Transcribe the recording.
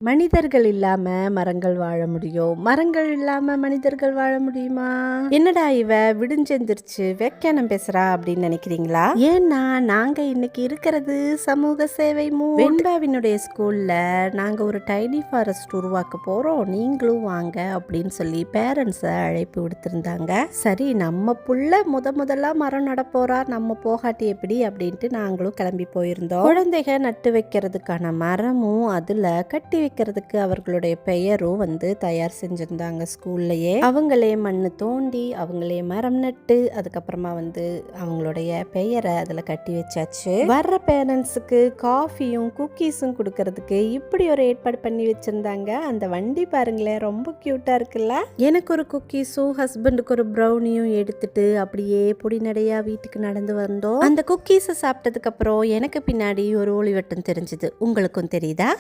மனிதர்கள் இல்லாம மரங்கள் வாழ முடியும், மரங்கள் இல்லாம மனிதர்கள் வாழ முடியுமா? என்னடா இவ விடிஞ்செந்திரிச்சு வெக்கானம் பேசுறா அப்படின்னு நினைக்கிறீங்களா? ஏன்னா நாங்க இன்னைக்கு இருக்கிறது சமூக சேவை வெண்பாவினுடைய ஸ்கூல்ல நாங்க ஒரு டைனி ஃபாரஸ்ட் உருவாக்க போறோம், நீங்களும் வாங்க அப்படின்னு சொல்லி பேரண்ட்ஸை அழைப்பு விடுத்திருந்தாங்க. சரி, நம்ம புள்ள முதலா மரம் நட போறா, நம்ம போகாட்டி எப்படி அப்படின்ட்டு நாங்களும் கிளம்பி போயிருந்தோம். குழந்தைக நட்டு வைக்கிறதுக்கான மரமும் அதுல கட்டி வைக்கிறதுக்கு அவர்களுடைய பெயரும் தயார் செஞ்சிருந்தாங்க ஸ்கூல்லையே. அவங்களே மண்ணு தோண்டி அவங்களே மரம் நட்டு அதுக்கப்புறமா அவங்களுடைய பெயரை அதுல கட்டி வச்சாச்சு. வர்ற பேரண்ட்ஸுக்கு காஃபியும் குக்கீஸும் கொடுக்கறதுக்கு இப்படி ஒரு ஏற்பாடு பண்ணி வச்சிருந்தாங்க. அந்த வண்டி பாருங்களேன், ரொம்ப கியூட்டா இருக்குல்ல. எனக்கு ஒரு குக்கீஸும் ஹஸ்பண்டுக்கு ஒரு ப்ரௌனியும் எடுத்துட்டு அப்படியே பொடி நடையா வீட்டுக்கு நடந்து வந்தோம். அந்த குக்கீஸை சாப்பிட்டதுக்கு அப்புறம் எனக்கு பின்னாடி ஒரு ஒளிவட்டம் தெரிஞ்சுது. உங்களுக்கும் தெரியுதா?